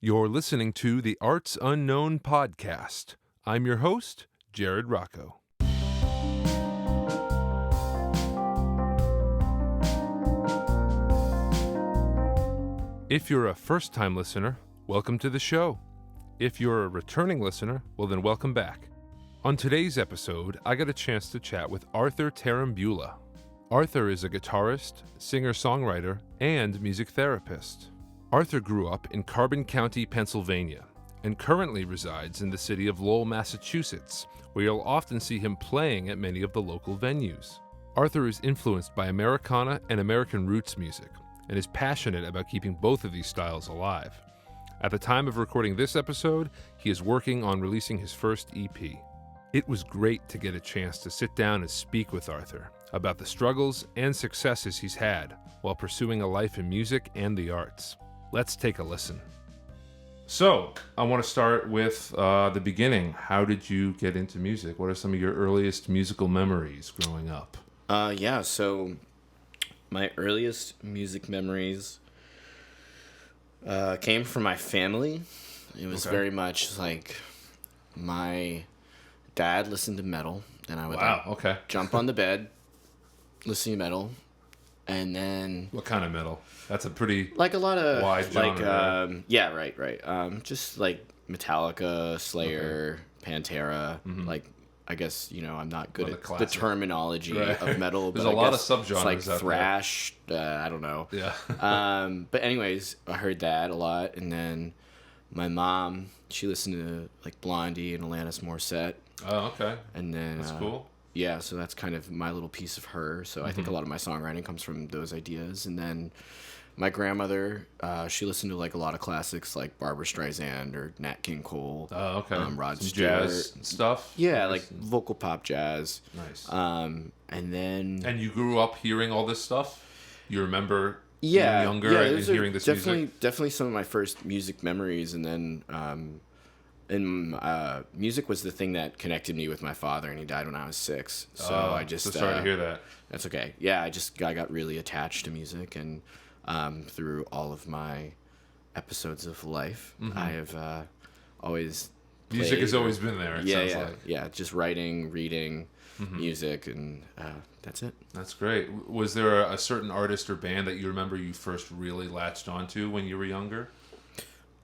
You're listening to the Arts Unknown podcast. I'm your host, Jared Rocco. If you're a first-time listener, welcome to the show. If you're a returning listener, well then welcome back. On today's episode, I got a chance to chat with Arthur Terembula. Arthur is a guitarist, singer-songwriter, and music therapist. Arthur grew up in Carbon County, Pennsylvania, and currently resides in the city of Lowell, Massachusetts, where you'll often see him playing at many of the local venues. Arthur is influenced by Americana and American roots music, and is passionate about keeping both of these styles alive. At the time of recording this episode, he is working on releasing his first EP. It was great to get a chance to sit down and speak with Arthur about the struggles and successes he's had while pursuing a life in music and the arts. Let's take a listen. So, I want to start with the beginning. How did you get into music? What are some of your earliest musical memories growing up? So my earliest music memories came from my family. It was very much like my dad listened to metal, and I would jump on the bed, listen to metal, and then... What kind of metal? That's a pretty like a lot of wide genre. Right. Just like Metallica, Slayer, Pantera. Mm-hmm. Like, I guess, I'm not good at the terminology of metal. There's but a lot of subgenres. It's like thrash. I don't know. Yeah. But anyways, I heard that a lot, and then my mom, she listened to like Blondie and Alanis Morissette. Oh, okay. And then that's cool. Yeah, so that's kind of my little piece of her. So I think a lot of my songwriting comes from those ideas. And then my grandmother, she listened to like a lot of classics like Barbra Streisand or Nat King Cole. Oh, okay. Rod Some Stewart. Jazz stuff? Yeah, like vocal pop jazz. Nice. And then... And you grew up hearing all this stuff? You remember being younger and hearing this music? Definitely some of my first music memories. And then... music was the thing that connected me with my father, and he died when I was 6. So I just... So sorry to hear that. That's okay. Yeah, I got really attached to music, and through all of my episodes of life, I have always played. Music has always been there, it sounds like. Yeah, just writing, reading, music, and that's it. That's great. Was there a certain artist or band that you remember you first really latched onto when you were younger?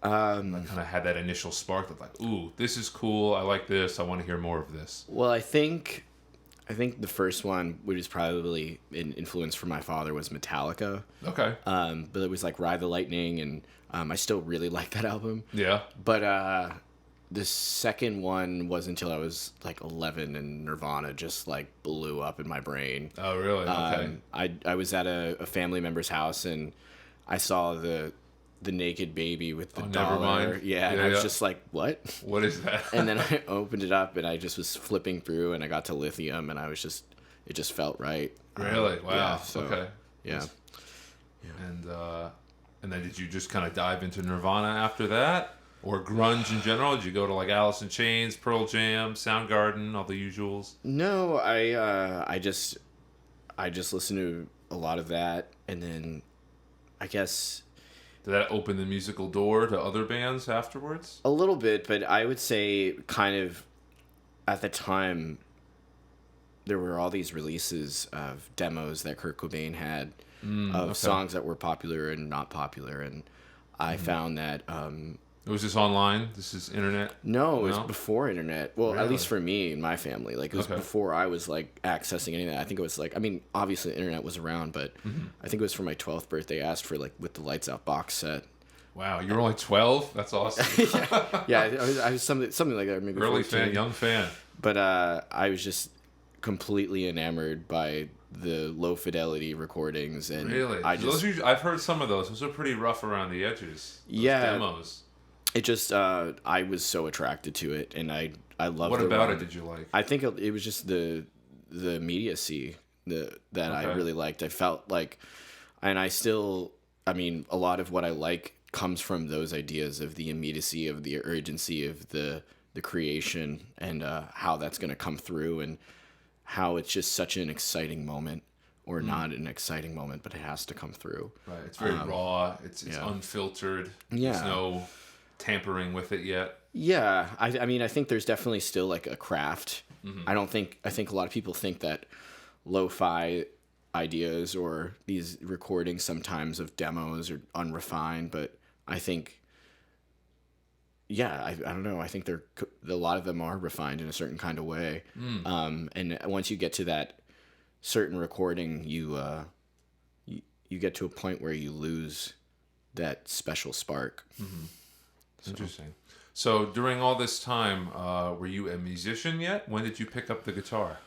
I kind of had that initial spark of like, ooh, this is cool. I like this. I want to hear more of this. Well, I think the first one, which is probably an influence from my father, was Metallica. Okay. But it was like Ride the Lightning, and I still really like that album. Yeah. But the second one was until I was like 11, and Nirvana just like blew up in my brain. Oh, really? Okay. I was at a family member's house, and I saw the naked baby with the dollar. Nevermind. Yeah, and I was just like, what? What is that? And then I opened it up, and I just was flipping through, and I got to Lithium, and it just felt right. Really? Wow. Yeah, so, okay. Yeah. And then did you just kind of dive into Nirvana after that? Or grunge in general? Did you go to like Alice in Chains, Pearl Jam, Soundgarden, all the usuals? No, I just listened to a lot of that, and then I guess... Did that open the musical door to other bands afterwards? A little bit, but I would say kind of at the time there were all these releases of demos that Kurt Cobain had of songs that were popular and not popular, and I found that... Was this online? This is internet? No, it was before internet. Well, Really? At least for me and my family. Like, it was before I was, like, accessing any of that. I think it was, like... I mean, obviously the internet was around, but I think it was for my 12th birthday. I asked for, like, With the Lights Out box set. Wow, you were only 12? That's awesome. Yeah, I was something like that. Maybe Early 14. fan, young fan. But I was just completely enamored by the low fidelity recordings. And really? I've heard some of those. Those are pretty rough around the edges. Those demos. It just, I was so attracted to it, and I loved it. What about it did you like? I think it was just the immediacy that I really liked. I felt like, and I still, I mean, a lot of what I like comes from those ideas of the immediacy, of the urgency of the creation, and how that's going to come through, and how it's just such an exciting moment. Or not an exciting moment, but it has to come through. Right, it's very raw. It's unfiltered. Yeah. There's no tampering with it yet. Yeah, I mean, I think there's definitely still like a craft. I think a lot of people think that lo-fi ideas or these recordings sometimes of demos are unrefined, but I think, yeah, I don't know. I think a lot of them are refined in a certain kind of way. And once you get to that certain recording, you get to a point where you lose that special spark. Interesting. So during all this time, were you a musician yet? When did you pick up the guitar?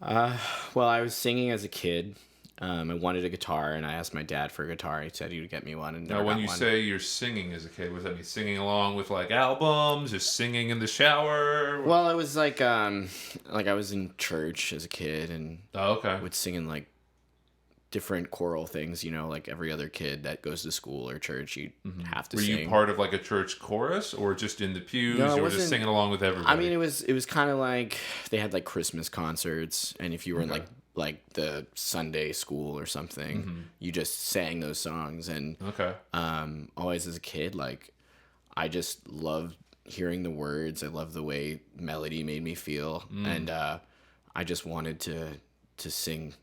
Well, I was singing as a kid. I wanted a guitar, and I asked my dad for a guitar. He said he would get me one. And now, when you say you're singing as a kid, what does that mean? Singing along with like albums, just singing in the shower? Well, it was like I was in church as a kid, and would sing in like different choral things, like every other kid that goes to school or church, you have to sing. Were you part of like a church chorus or just in the pews or just singing along with everybody? I mean, it was kind of like they had like Christmas concerts, and if you were in like the Sunday school or something, you just sang those songs. And always as a kid, like I just loved hearing the words. I loved the way melody made me feel, and I just wanted to sing.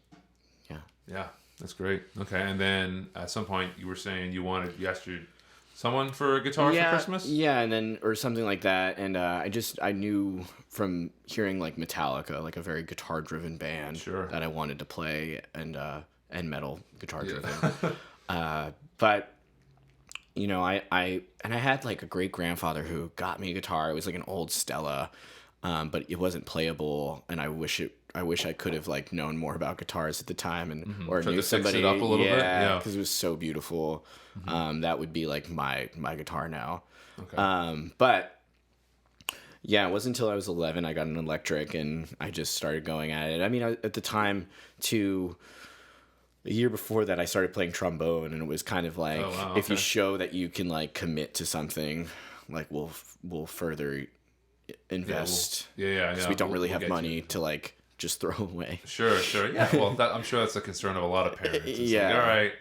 Yeah, that's great. Okay, and then at some point you were saying you asked someone for a guitar for Christmas? Yeah, and then, or something like that. And I knew from hearing like Metallica, like a very guitar-driven band, that I wanted to play, and metal guitar-driven. But, I had like a great-grandfather who got me a guitar. It was like an old Stella, but it wasn't playable, and I wish I could have like known more about guitars at the time, and or knew somebody. Fix it up a little bit. Yeah, because it was so beautiful. That would be like my guitar now. Okay. But yeah, it wasn't until I was 11 I got an electric, and I just started going at it. I mean, at the time, a year before that, I started playing trombone, and it was kind of like, if you show that you can like commit to something, like we'll further invest. Because we don't really have money to like just throw away. Sure. Yeah, well, I'm sure that's a concern of a lot of parents. It's like, all right,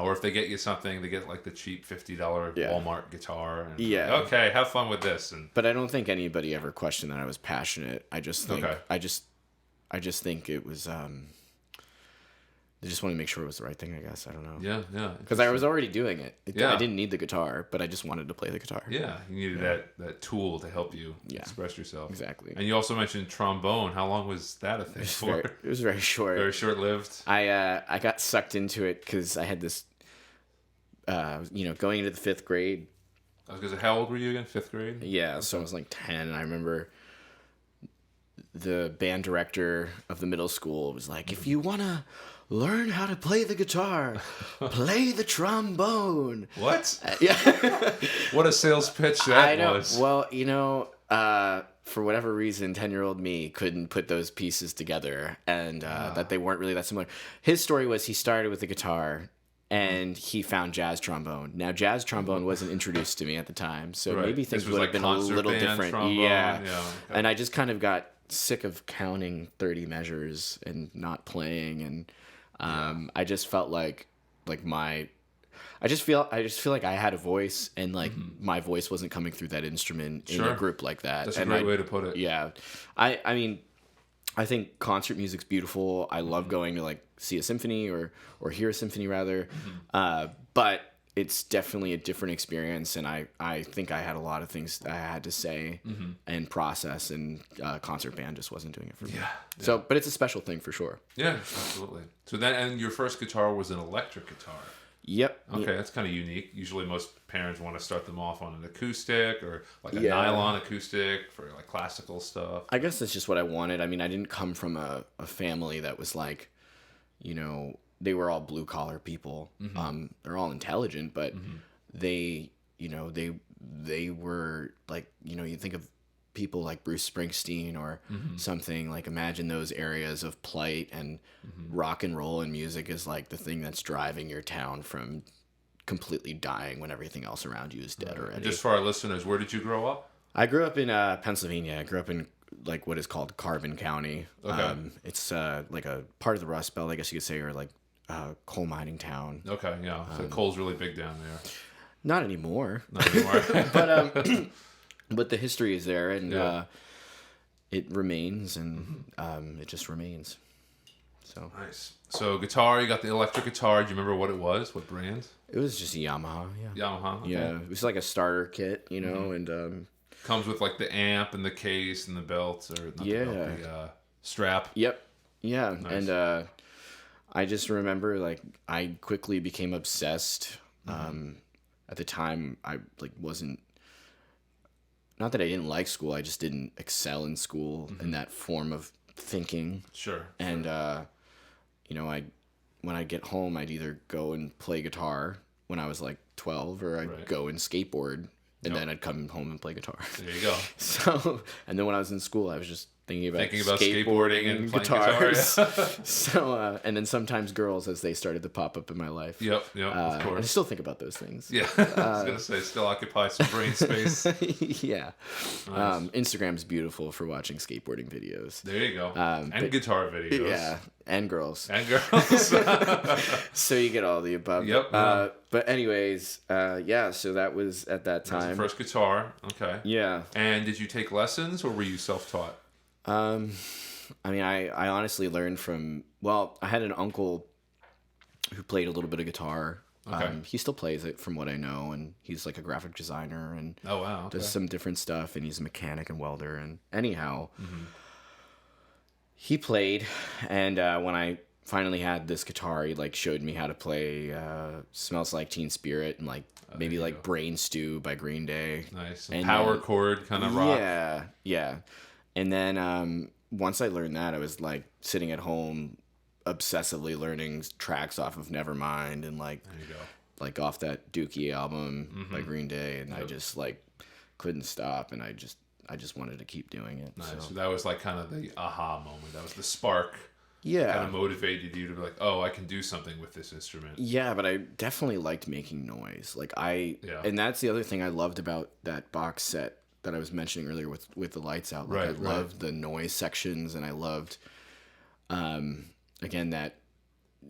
or if they get you something, they get like the cheap $50 Walmart guitar. And like, okay, have fun with this. But I don't think anybody ever questioned that I was passionate. I just think I just think it was. I just want to make sure it was the right thing, I guess. I don't know. Yeah. Because I was already doing it. I didn't need the guitar, but I just wanted to play the guitar. Yeah, you needed that tool to help you express yourself. Exactly. And you also mentioned trombone. How long was that a thing for? It was very short. Very short-lived. I got sucked into it because I had this, going into the 5th grade. Because how old were you again? 5th grade? Yeah, so I was like 10, and I remember the band director of the middle school was like, if you want to learn how to play the guitar, play the trombone. What? Yeah. What a sales pitch that was. Well, for whatever reason, 10-year-old me couldn't put those pieces together, and that they weren't really that similar. His story was he started with the guitar, and he found jazz trombone. Now, jazz trombone wasn't introduced to me at the time, so maybe things would have been a little different. Trombone. Yeah. Okay. And I just kind of got sick of counting 30 measures and not playing, and I just felt like I just feel like I had a voice, and like my voice wasn't coming through that instrument in a group like that. That's a great way to put it. Yeah. I mean, I think concert music's beautiful. I love going to like see a symphony or hear a symphony rather. But it's definitely a different experience, and I think I had a lot of things that I had to say and process, and concert band just wasn't doing it for me. Yeah. So, but it's a special thing for sure. Yeah, absolutely. So and your first guitar was an electric guitar. Yep. Okay, that's kind of unique. Usually most parents want to start them off on an acoustic or like a nylon acoustic for like classical stuff. I guess that's just what I wanted. I mean, I didn't come from a family that was like, they were all blue collar people. They're all intelligent, but they were like, you think of people like Bruce Springsteen or something, like imagine those areas of plight, and rock and roll and music is like the thing that's driving your town from completely dying when everything else around you is dead already. Just for our listeners, where did you grow up? I grew up in Pennsylvania. I grew up in like what is called Carbon County. Okay. It's like a part of the Rust Belt, I guess you could say, or like coal mining town. Okay, yeah. So coal's really big down there. Not anymore. Not anymore. But the history is there, and it remains, and it just remains. So nice. So guitar, you got the electric guitar. Do you remember what it was? What brand? it was just a Yamaha. Yeah. Yamaha. Okay. Yeah, it was like a starter kit, and Comes with like the amp and the case and the belt, or not the belt, the strap. Yep. Yeah, Nice. and I just remember like I quickly became obsessed. At the time, I like wasn't. Not that I didn't like school, I just didn't excel in school in that form of thinking. Sure. And when I'd get home, I'd either go and play guitar when I was like 12, or I'd go and skateboard, and then I'd come home and play guitar. There you go. So, and then when I was in school, I was just thinking about skateboarding and playing guitars. guitar. Yeah. So, and then sometimes girls, as they started to pop up in my life. Yep, of course. And I still think about those things. Yeah, I was going to say, still occupies some brain space. Yeah. Nice. Instagram's beautiful for watching skateboarding videos. There you go. And guitar videos. Yeah, and girls. And girls. So you get all the above. Yep. But anyways, so that was at that time. That's the first guitar. Okay. Yeah. And did you take lessons, or were you self-taught? I mean, I honestly learned from, I had an uncle who played a little bit of guitar. Okay. He still plays it from what I know, and he's like a graphic designer and Oh, wow. Okay. does some different stuff, and he's a mechanic and welder. And anyhow, he played, and when I finally had this guitar, he like showed me how to play Smells Like Teen Spirit and like maybe like Brain Stew by Green Day. Nice. And Power chord kind of rock. Yeah. And then once I learned that, I was like sitting at home obsessively learning tracks off of Nevermind and like There you go. like off that Dookie album by Green Day, and I just like couldn't stop, and I just wanted to keep doing it. Nice. So that was like kind of the aha moment. That was the spark. Yeah. Kind of motivated you to be like, oh, I can do something with this instrument. Yeah, but I definitely liked making noise. Like and that's the other thing I loved about that box set that I was mentioning earlier with the lights out. Like I loved the noise sections, and I loved again that,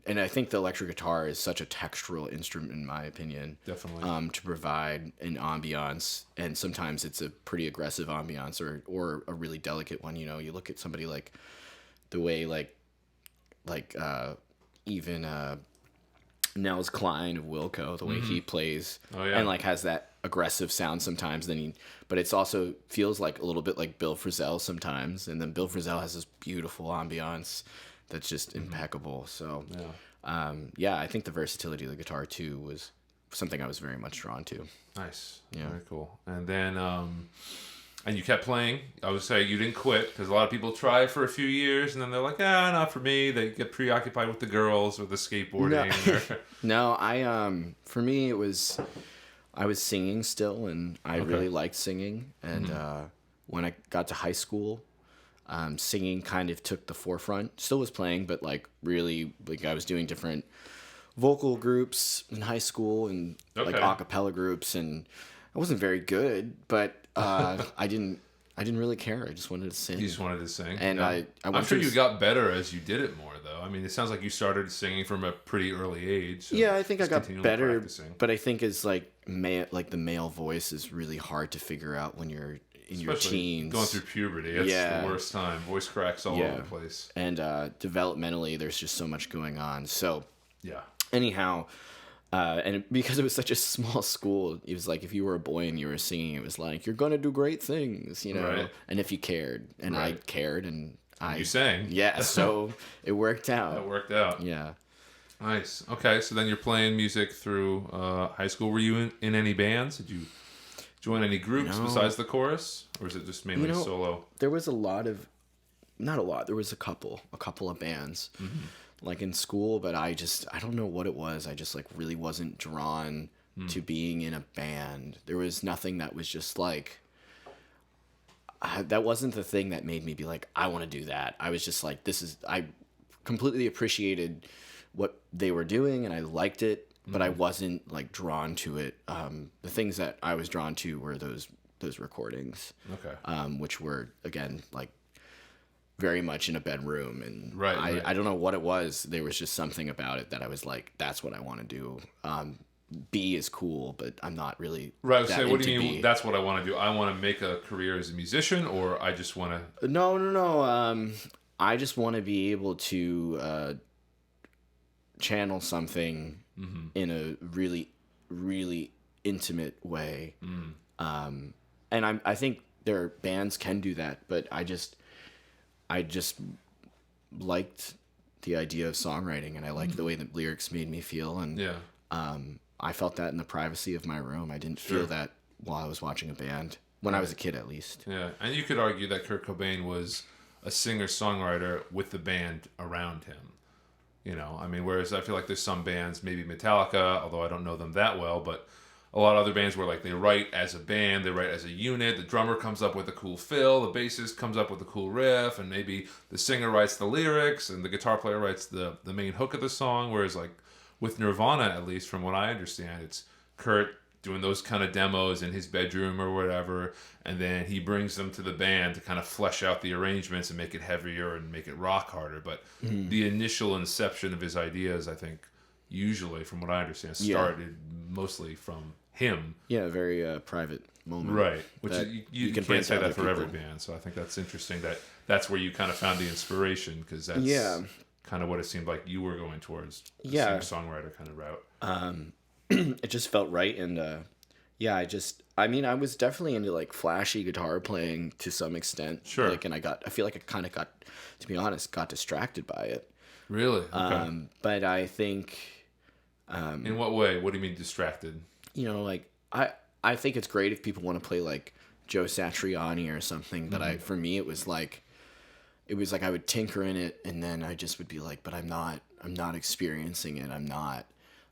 and I think the electric guitar is such a textural instrument in my opinion. Definitely. To provide an ambiance, and sometimes it's a pretty aggressive ambiance or a really delicate one. You look at somebody like the way even Nels Cline of Wilco, the way he plays and like has that aggressive sound sometimes, but it's also feels like a little bit like Bill Frisell sometimes, and then Bill Frisell has this beautiful ambiance that's just impeccable. So I think the versatility of the guitar too was something I was very much drawn to. Nice. Yeah. Very cool. And then and you kept playing. I would say you didn't quit, because a lot of people try for a few years and then they're like, not for me. They get preoccupied with the girls or the skateboarding. No, for me it was, I was singing still, and I really liked singing. And when I got to high school, singing kind of took the forefront. Still was playing, but like really, like I was doing different vocal groups in high school and like a cappella groups, and I wasn't very good, but I didn't really care. I just wanted to sing. You just wanted to sing. And I'm sure you got better as you did it more, though. I mean, it sounds like you started singing from a pretty early age. So yeah, I think I got better, practicing. But I think it's like the male voice is really hard to figure out when you're in your teens. Going through puberty, it's the worst time. Voice cracks all over the place. And developmentally, there's just so much going on. So yeah. Anyhow, and because it was such a small school, it was like if you were a boy and you were singing, it was like, you're gonna do great things, Right. And if you cared, and I cared, and you sang. Yeah, so it worked out. It worked out. Yeah. Nice. Okay, so then you're playing music through high school. Were you in any bands? Did you join any groups besides the chorus, or is it just mainly solo? There was not a lot. There was a couple of bands. Like in school, but I don't know what it was. I just like really wasn't drawn to being in a band. There was nothing that was just like, that wasn't the thing that made me be like, I want to do that. I was just like, I completely appreciated what they were doing and I liked it, but I wasn't like drawn to it. The things that I was drawn to were those recordings, which were again, like, very much in a bedroom, and I don't know what it was. There was just something about it that I was like, that's what I want to do. be is cool, but I'm not really Right. that So what do you into mean? be. That's what I want to do. I want to make a career as a musician, or I just want to. No. I just want to be able to channel something in a really, really intimate way. And I think their bands can do that, but I just liked the idea of songwriting, and I liked the way that lyrics made me feel, and I felt that in the privacy of my room. I didn't feel that while I was watching a band, when I was a kid at least. Yeah, and you could argue that Kurt Cobain was a singer-songwriter with the band around him. I mean, whereas I feel like there's some bands, maybe Metallica, although I don't know them that well, but a lot of other bands where like they write as a band, they write as a unit, the drummer comes up with a cool fill, the bassist comes up with a cool riff, and maybe the singer writes the lyrics and the guitar player writes the main hook of the song, whereas like with Nirvana, at least from what I understand, it's Kurt doing those kind of demos in his bedroom or whatever, and then he brings them to the band to kind of flesh out the arrangements and make it heavier and make it rock harder. But the initial inception of his ideas, I think, usually, from what I understand, started mostly from him. Yeah, a very private moment. Right, which you can't say that for people. every band, so I think that's interesting that that's where you kind of found the inspiration, because that's kind of what it seemed like you were going towards, the singer-songwriter kind of route. It just felt right, and I was definitely into like flashy guitar playing to some extent. Sure. Like, and I feel like I kind of got, to be honest, got distracted by it. Really? Okay. But I think, in what way? What do you mean distracted? Like I think it's great if people want to play like Joe Satriani or something, but for me it was like I would tinker in it, and then I just would be like, but I'm not experiencing it. I'm not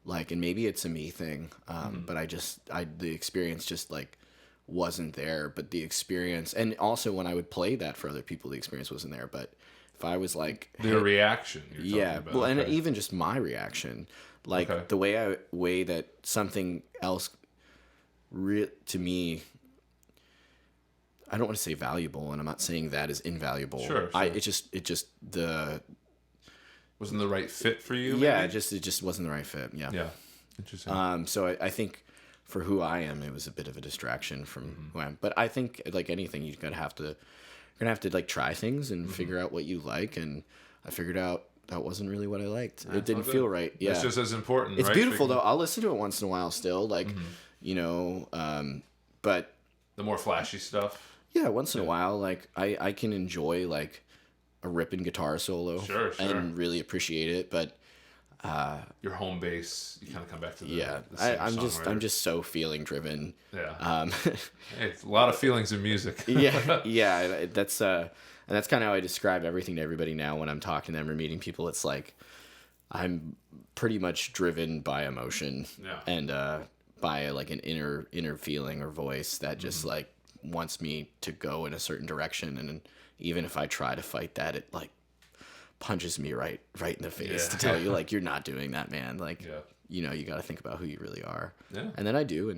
like, and maybe it's a me thing, but the experience just like wasn't there. But the experience, and also when I would play that for other people, the experience wasn't there. But if I was like their reaction, you're talking about. Well, and even just my reaction, like the way that something else, to me, I don't want to say valuable, and I'm not saying that is invaluable. Sure. It just wasn't the right fit for you. Yeah, maybe? it just wasn't the right fit. Yeah. Yeah. Interesting. So I think for who I am, it was a bit of a distraction from who I am. But I think like anything, you're gonna have to like try things and figure out what you like. And I figured out that wasn't really what I liked. It didn't feel right. Yeah. It's just as important. It's right? beautiful though. I'll listen to it once in a while still, like but the more flashy stuff. Yeah, once in a while, like I can enjoy like a ripping guitar solo, sure, and really appreciate it. But your home base, you kind of come back to the I'm just so feeling driven. Yeah, it's a lot of feelings in music. yeah. That's and that's kind of how I describe everything to everybody now when I'm talking to them or meeting people. It's like I'm pretty much driven by emotion, and by like an inner feeling or voice that just like wants me to go in a certain direction, and even if I try to fight that, it like punches me right in the face to tell you like, you're not doing that, man. Like you got to think about who you really are. And then I do,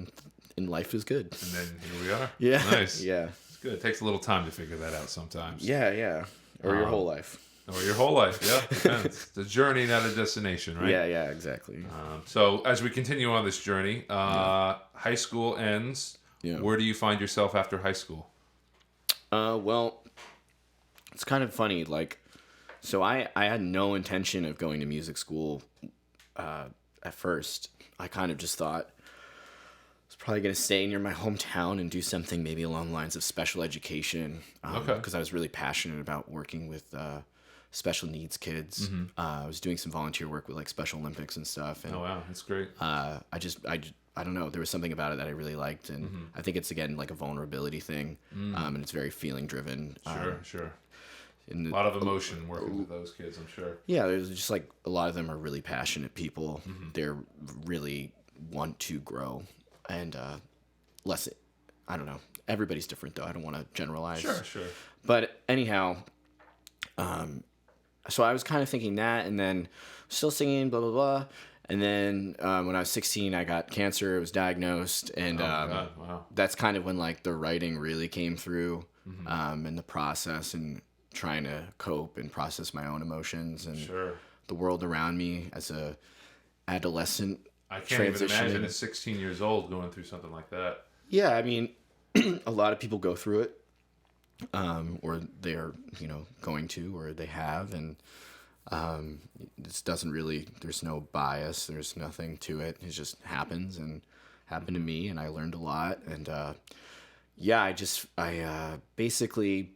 and life is good. And then here we are. Nice. It's good. It takes a little time to figure that out sometimes. Or your whole life. Or your whole life. Depends. It's a journey, not a destination, right? Yeah, exactly. So as we continue on this journey, high school ends. Where do you find yourself after high school? Well, it's kind of funny. Like, so I had no intention of going to music school at first. I kind of just thought I was probably going to stay near my hometown and do something maybe along the lines of special education. Because I was really passionate about working with special needs kids. I was doing some volunteer work with like Special Olympics and stuff. And, oh, wow. That's great. I don't know. There was something about it that I really liked, and I think it's again like a vulnerability thing, and it's very feeling driven. Sure. A lot of emotion working with those kids, I'm sure. Yeah, there's just like a lot of them are really passionate people. They're really want to grow, and less. I don't know. Everybody's different, though. I don't want to generalize. Sure. But anyhow, so I was kind of thinking that, and then still singing, blah blah blah. And then when I was 16, I got cancer. It was diagnosed, and that's kind of when like the writing really came through, in the process and trying to cope and process my own emotions and the world around me as a adolescent. I can't even imagine at 16 years old going through something like that. Yeah, I mean, a lot of people go through it, or they're, going to, or they have, and this doesn't really, there's no bias, there's nothing to it. It just happens, and happened to me, and I learned a lot, and basically,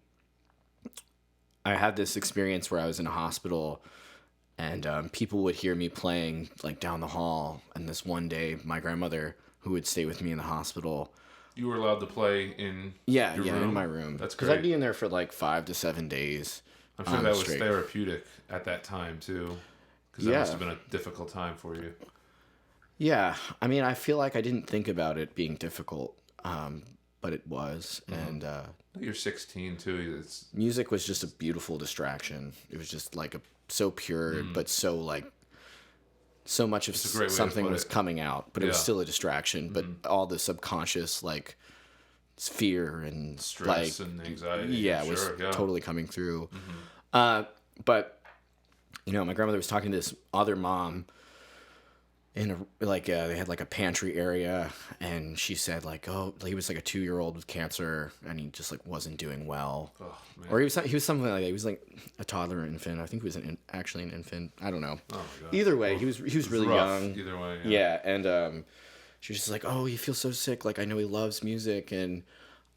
I had this experience where I was in a hospital, and people would hear me playing like down the hall. And this one day, my grandmother, who would stay with me in the hospital, you were allowed to play in your room? In my room. That's great. Because I'd be in there for like 5 to 7 days. I'm sure that was therapeutic at that time too, because that must have been a difficult time for you. Yeah, I mean, I feel like I didn't think about it being difficult, but it was. And you're 16 too. Music was just a beautiful distraction. It was just like so pure, but so like so much of something was coming out, but it was still a distraction. But all the subconscious like fear and stress and anxiety, was totally coming through. But my grandmother was talking to this other mom in they had like a pantry area, and she said like, oh, he was like a 2-year-old with cancer, and he just like wasn't doing well. Oh, man. Or he was something like that. He was like a toddler infant. I think he was actually an infant. I don't know. Oh, God. Either way, he was really rough. young. Either way, and she was just like, oh, he feels so sick. Like, I know he loves music, and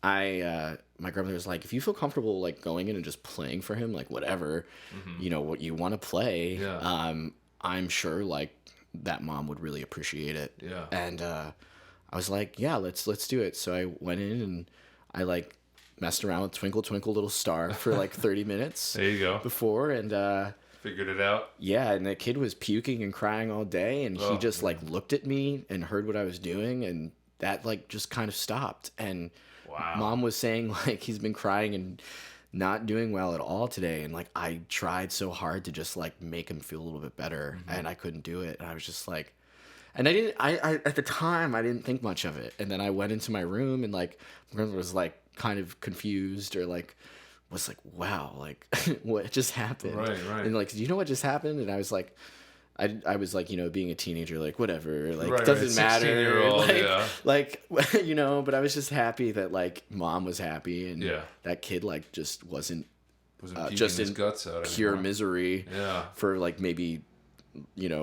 my grandmother was like, if you feel comfortable like going in and just playing for him, like whatever, what you want to play, I'm sure like that mom would really appreciate it. Yeah. And I was like, yeah, let's do it. So I went in and I like messed around with Twinkle Twinkle Little Star for like 30 minutes. There you go. Before, and figured it out. Yeah, and the kid was puking and crying all day, and he just like looked at me and heard what I was doing, and that like just kind of stopped. And Mom was saying like he's been crying and not doing well at all today, and like I tried so hard to just like make him feel a little bit better, and I couldn't do it. And I was just like, and I at the time I didn't think much of it, and then I went into my room and like my grandmother was like kind of confused, or like was like, wow, like what just happened? Right. And like, do you know what just happened? And I was like, I was like, being a teenager, like whatever, like right, doesn't matter, 16-year-old, like but I was just happy that like Mom was happy, and that kid like just wasn't just in guts out pure anymore. Misery for like maybe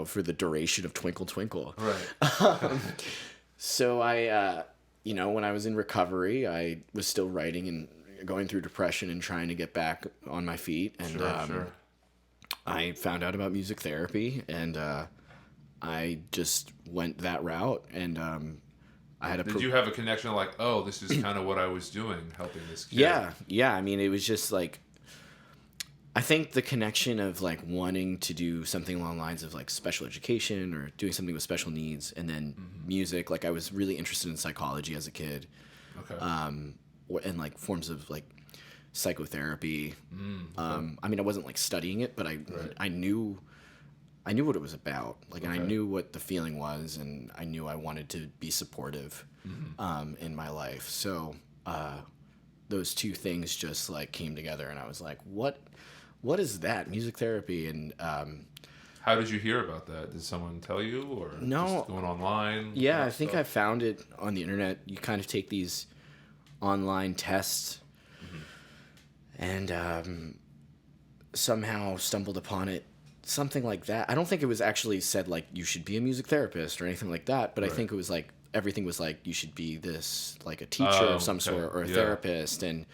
for the duration of Twinkle Twinkle. Right. So I when I was in recovery, I was still writing and going through depression and trying to get back on my feet, and sure. I found out about music therapy, and I just went that route, and I had Did you have a connection like, oh, this is kind of what I was doing, helping this kid? Yeah. I mean, it was just like, I think the connection of like wanting to do something along the lines of like special education or doing something with special needs, and then music. Like I was really interested in psychology as a kid, and like forms of like psychotherapy. I mean, I wasn't like studying it, but I knew what it was about. Like, and I knew what the feeling was, and I knew I wanted to be supportive in my life. So those two things just like came together, and I was like, what is that, music therapy? And how did you hear about that? Did someone tell you, or just going online? Yeah, I think I found it on the internet. You kind of take these online tests, and somehow stumbled upon it, something like that. I don't think it was actually said like you should be a music therapist or anything like that, but I think it was like everything was like you should be this, like a teacher of some sort, or a therapist. And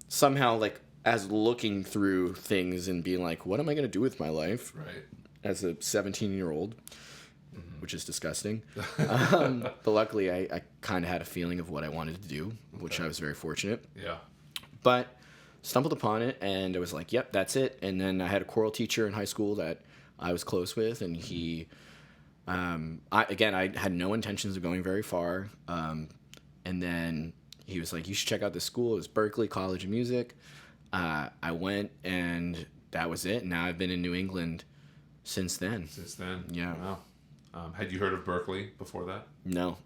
somehow like as looking through things and being like, what am I going to do with my life as a 17-year-old, which is disgusting. But luckily I kind of had a feeling of what I wanted to do, which I was very fortunate. Yeah. But stumbled upon it, and I was like, yep, that's it. And then I had a choral teacher in high school that I was close with, and he, I had no intentions of going very far. And then he was like, you should check out this school. It was Berklee College of Music. I went, and that was it. Now I've been in New England since then. Yeah. Wow. Had you heard of Berklee before that? No.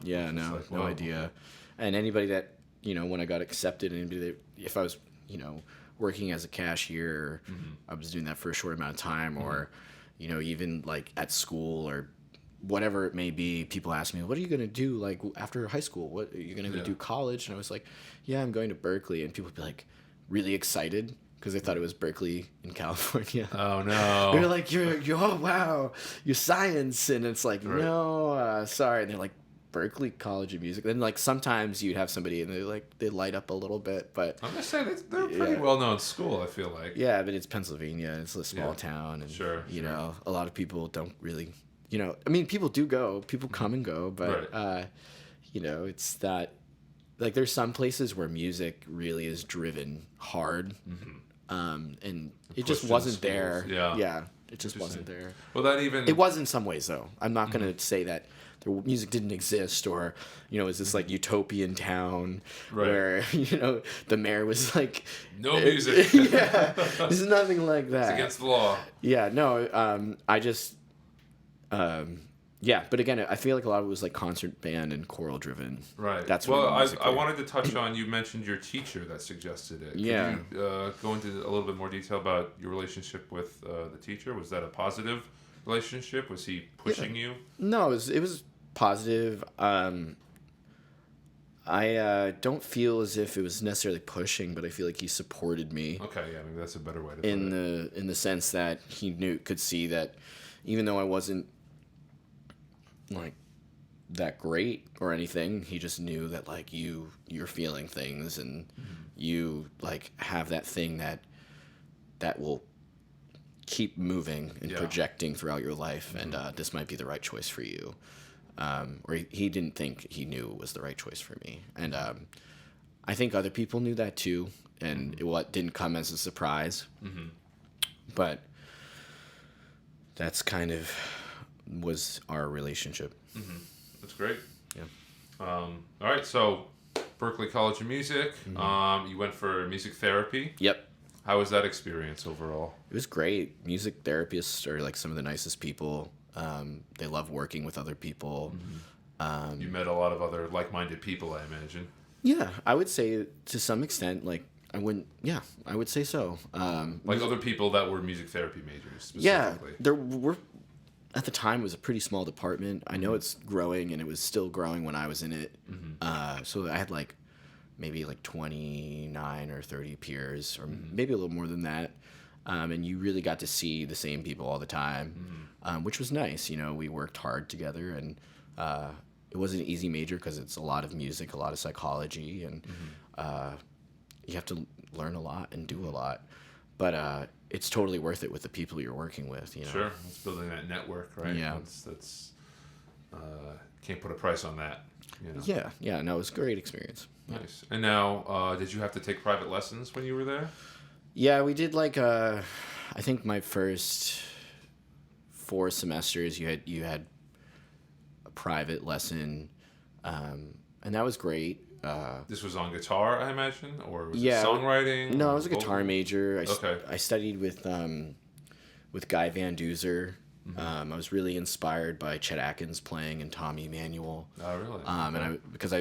Yeah, no. Like, no idea. And anybody that, when I got accepted, if I was, working as a cashier, I was doing that for a short amount of time, or, even like at school, or whatever it may be, people ask me, what are you going to do like after high school? What are you going to do college? And I was like, yeah, I'm going to Berkeley. And people would be like really excited because they thought it was Berkeley in California. Oh no. They're like, you're oh wow, you're science. And it's like, no, sorry. And they're like, Berkeley College of Music. Then like sometimes you'd have somebody and they light up a little bit, but I'm gonna say they're a pretty well known school, I feel like. Yeah, but it's Pennsylvania, it's a small town, and you know, a lot of people don't really, you know, I mean, people do go, people come and go, but you know, it's that like there's some places where music really is driven hard, and it just wasn't there. Yeah, it just wasn't there. Well, it was in some ways though. I'm not gonna say that the music didn't exist, or you know, is this like utopian town where you know the mayor was like no music. Yeah, there's nothing like that. It's against the law. Yeah, no. I just yeah, but again, I feel like a lot of it was like concert band and choral driven. Right. That's well. I wanted to touch on. You mentioned your teacher that suggested it. Can you go into a little bit more detail about your relationship with the teacher? Was that a positive relationship? Was he pushing you? No, it was positive. I don't feel as if it was necessarily pushing, but I feel like he supported me. Okay, yeah, maybe that's a better way to put it. In the sense that he could see that even though I wasn't like that great or anything, he just knew that like you're feeling things and you like have that thing that will keep moving and projecting throughout your life, and this might be the right choice for you. Or he didn't think he knew it was the right choice for me. And I think other people knew that too, and it didn't come as a surprise. But that's kind of was our relationship. That's great. Yeah. All right, so Berklee College of Music. You went for music therapy. Yep. How was that experience overall? It was great. Music therapists are like some of the nicest people. They love working with other people. You met a lot of other like-minded people, I imagine. Yeah, I would say to some extent, like I would say so. Like other people that were music therapy majors specifically. Yeah, there were. At the time, it was a pretty small department. I know it's growing, and it was still growing when I was in it. So I had like maybe like 29 or 30 peers, or maybe a little more than that. And you really got to see the same people all the time, which was nice. You know, we worked hard together, and it wasn't an easy major because it's a lot of music, a lot of psychology, and you have to learn a lot and do a lot. But it's totally worth it with the people you're working with. You know? Sure, it's building that network, right? Yeah, that's can't put a price on that. You know? Yeah. No, it was a great experience. Nice. And now, did you have to take private lessons when you were there? Yeah, we did like I think my first 4 semesters you had a private lesson, and that was great. This was on guitar, I imagine, or was it songwriting? No, I was a guitar major. I studied with Guy Van Duzer. I was really inspired by Chet Atkins playing and Tommy Emmanuel. Oh, really? And because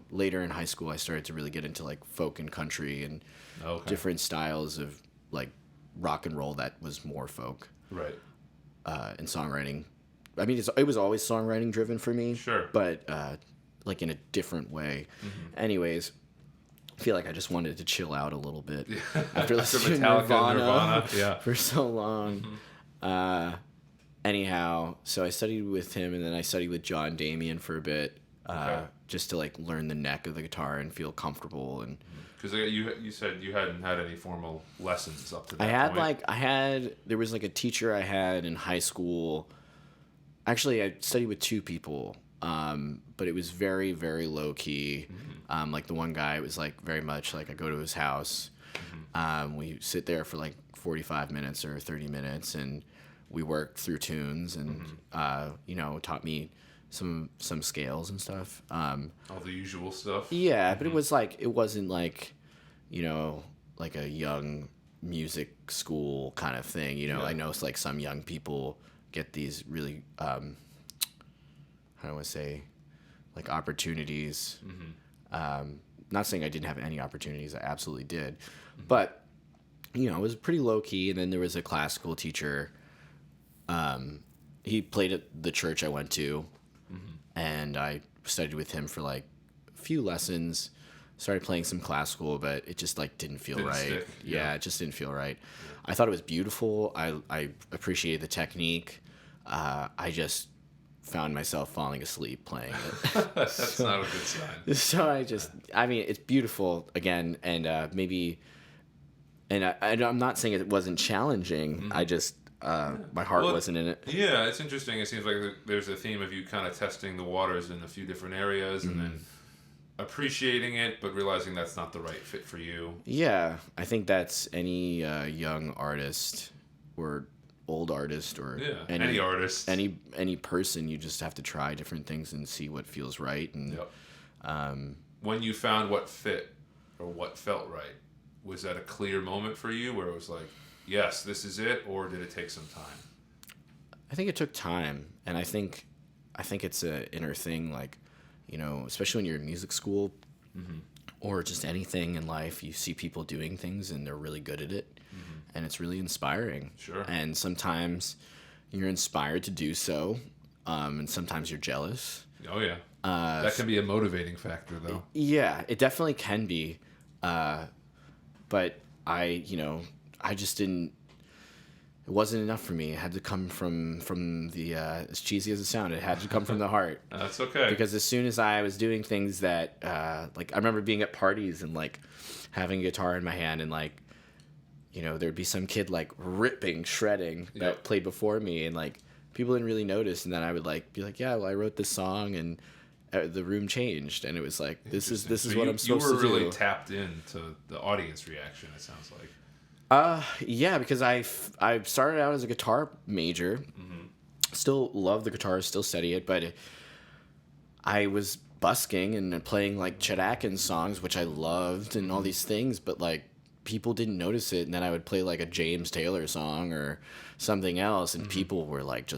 later in high school I started to really get into like folk and country and different styles of like rock and roll that was more folk. Right. And songwriting. I mean, it was always songwriting driven for me. Sure. But like in a different way. Anyways, I feel like I just wanted to chill out a little bit after listening to Nirvana for so long. Anyhow, so I studied with him, and then I studied with John Damian for a bit, just to like learn the neck of the guitar and feel comfortable. And because you said you hadn't had any formal lessons up to that point. There was like a teacher I had in high school. Actually, I studied with 2 people, but it was very, very low key. Like the one guy, it was like very much like I go to his house. We sit there for like 45 minutes or 30 minutes, and we worked through tunes, and taught me some scales and stuff. All the usual stuff. Yeah, but it wasn't like, like a young music school kind of thing. I know it's like some young people get these really how do I want to say, like opportunities. Not saying I didn't have any opportunities, I absolutely did, but it was pretty low key. And then there was a classical teacher he played at the church I went to, and I studied with him for like a few lessons. Started playing some classical, but it just like didn't feel right. Stick. Yeah, it just didn't feel right. Yeah. I thought it was beautiful. I appreciated the technique. I just found myself falling asleep playing it. That's not a good sign. So I mean, it's beautiful again, and maybe, and I'm not saying it wasn't challenging. I just, my heart wasn't in it. Yeah, it's interesting. It seems like there's a theme of you kind of testing the waters in a few different areas, and then appreciating it, but realizing that's not the right fit for you. Yeah, I think that's any young artist or old artist or any artist, any person. You just have to try different things and see what feels right. And when you found what fit or what felt right, was that a clear moment for you where it was like, yes, this is it, or did it take some time? I think it took time, and I think it's an inner thing, like, you know, especially when you're in music school or just anything in life, you see people doing things and they're really good at it, and it's really inspiring. Sure. And sometimes you're inspired to do so, and sometimes you're jealous. Oh, yeah. That can be a motivating factor, though. Yeah, it definitely can be. But I just didn't. It wasn't enough for me. It had to come from the as cheesy as it sounded, it had to come from the heart. That's okay. Because as soon as I was doing things that like, I remember being at parties and like having a guitar in my hand, and like, you know, there'd be some kid like shredding that played before me, and like people didn't really notice, and then I would like be like, yeah, well, I wrote this song, and the room changed, and it was like, this is what I'm supposed to do. You were really tapped into the audience reaction, it sounds like. Yeah, because I started out as a guitar major. Still love the guitar, still study it, but I was busking and playing like Chet Atkins songs, which I loved, and all these things, but like people didn't notice it. And then I would play like a James Taylor song or something else, and people were like,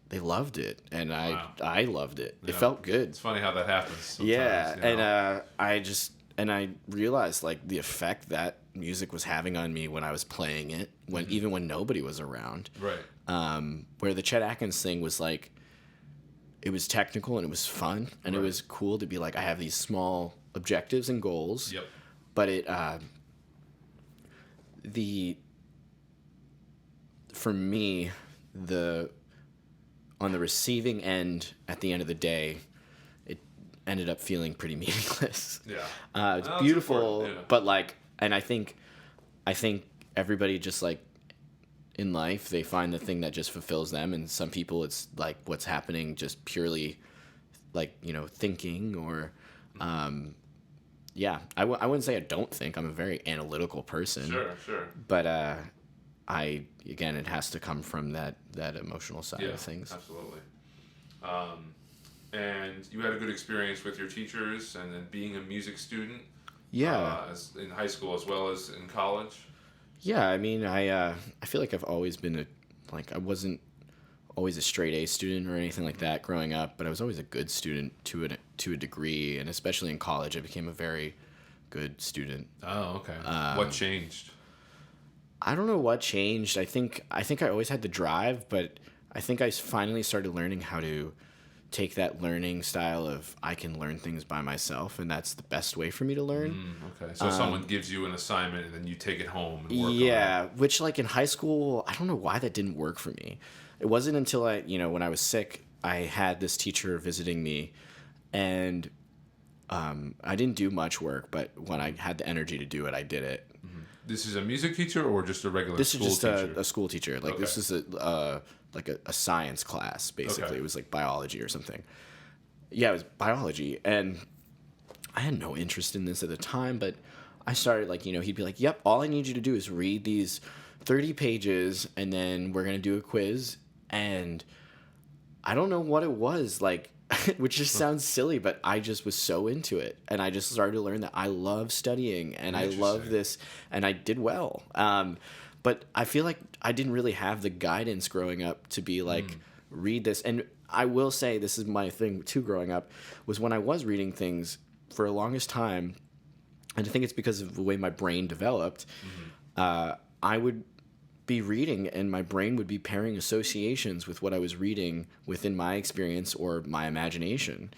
they loved it, and I loved it. It felt good. It's funny how that happens sometimes, yeah, you know? And I realized like the effect that music was having on me when I was playing it, even when nobody was around. Right. Where the Chet Atkins thing was like, it was technical and it was fun, and it was cool to be like, I have these small objectives and goals. Yep. But it for me, on the receiving end at the end of the day, it ended up feeling pretty meaningless. Yeah. It's beautiful, but like, and I think everybody just like in life, they find the thing that just fulfills them, and some people it's like what's happening just purely like, you know, thinking or I wouldn't say I don't think. I'm a very analytical person. Sure. But again, it has to come from that emotional side of things. Absolutely. And you had a good experience with your teachers, and then being a music student. Yeah. In high school as well as in college. Yeah, I mean, I feel like I've always been I wasn't always a straight A student or anything like that growing up, but I was always a good student to a degree, and especially in college, I became a very good student. Oh, okay. What changed? I don't know what changed. I think I always had the drive, but I think I finally started learning how to take that learning style of I can learn things by myself, and that's the best way for me to learn. Okay, so someone gives you an assignment and then you take it home and work on it. Yeah, which like in high school, I don't know why that didn't work for me. It wasn't until when I was sick, I had this teacher visiting me, and I didn't do much work, but when I had the energy to do it, I did it. This is a music teacher or just a regular This school is just teacher? a school teacher. Like, this is a science class, basically. Okay. It was like biology or something. Yeah, it was biology. And I had no interest in this at the time, but I started he'd be like, yep, all I need you to do is read these 30 pages, and then we're going to do a quiz. And I don't know what it was, which just sounds silly, but I just was so into it. And I just started to learn that I love studying, and I love this, and I did well. But I feel like I didn't really have the guidance growing up to be like, read this. And I will say, this is my thing too growing up, was when I was reading things for the longest time, and I think it's because of the way my brain developed, I would be reading and my brain would be pairing associations with what I was reading within my experience or my imagination.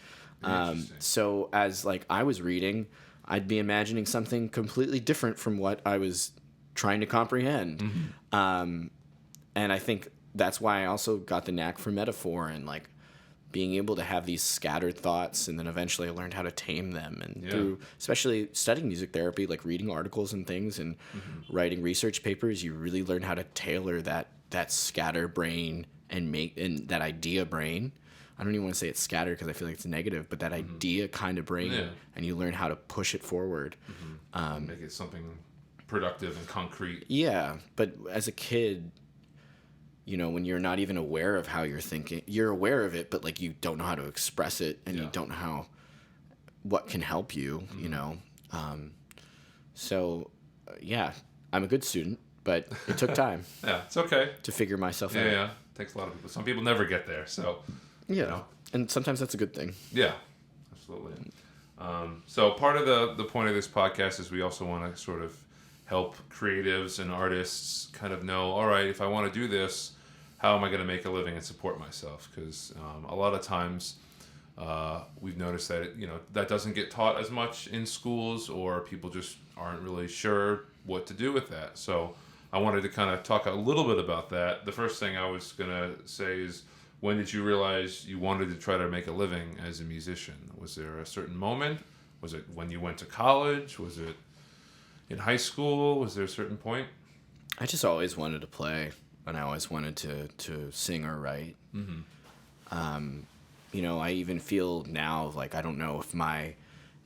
So as like I was reading, I'd be imagining something completely different from what I was trying to comprehend. And I think that's why I also got the knack for metaphor and like being able to have these scattered thoughts, and then eventually I learned how to tame them. And through especially studying music therapy, like reading articles and things and writing research papers, you really learn how to tailor that scatter brain and that idea brain. I don't even want to say it's scattered because I feel like it's negative, but that idea kind of brain, and you learn how to push it forward. Make it something productive and concrete. Yeah, but as a kid, you know, when you're not even aware of how you're thinking, you're aware of it, but like you don't know how to express it, and you don't know what can help you, you know. Yeah, I'm a good student, but it took time. It's okay to figure myself out. Yeah, it takes a lot of people. Some people never get there, so you know. And sometimes that's a good thing. Yeah, absolutely. So part of the point of this podcast is we also want to sort of help creatives and artists kind of know, all right, if I want to do this, how am I going to make a living and support myself? Because a lot of times we've noticed that, you know, that doesn't get taught as much in schools, or people just aren't really sure what to do with that. So I wanted to kind of talk a little bit about that. The first thing I was going to say is, when did you realize you wanted to try to make a living as a musician? Was there a certain moment? Was it when you went to college? Was it in high school? Was there a certain point? I just always wanted to play, and I always wanted to sing or write. You know, I even feel now like I don't know if my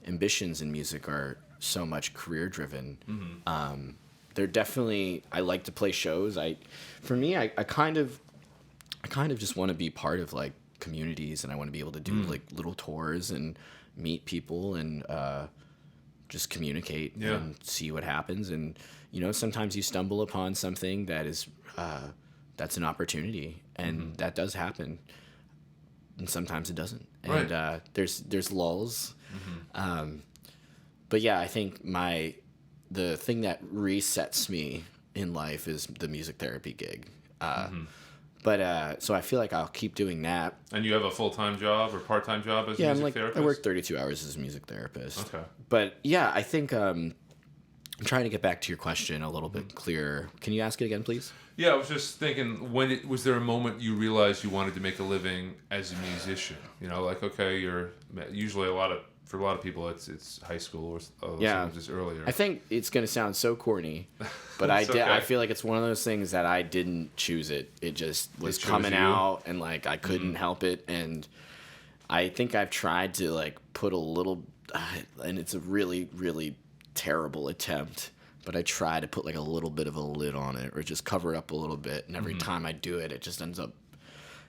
ambitions in music are so much career driven. They're definitely, I like to play shows. For me, I kind of just want to be part of like communities, and I want to be able to do like little tours and meet people and just communicate and see what happens. And you know, sometimes you stumble upon something that is that's an opportunity, and that does happen, and sometimes it doesn't. And there's lulls. But yeah, I think the thing that resets me in life is the music therapy gig. But so I feel like I'll keep doing that. And you have a full-time job or part-time job as a music therapist? I work 32 hours as a music therapist. Okay. But yeah, I think I'm trying to get back to your question a little bit clearer. Can you ask it again, please? Yeah, I was just thinking, was there a moment you realized you wanted to make a living as a musician? You know, like, okay, you're usually for a lot of people, it's high school or sometimes it's earlier. I think it's going to sound so corny, but I feel like it's one of those things that I didn't choose it. It just was coming out, and like I couldn't help it. And I think I've tried to like put a little, and it's a really, really terrible attempt, but I try to put like a little bit of a lid on it, or just cover it up a little bit. And every time I do it, it just ends up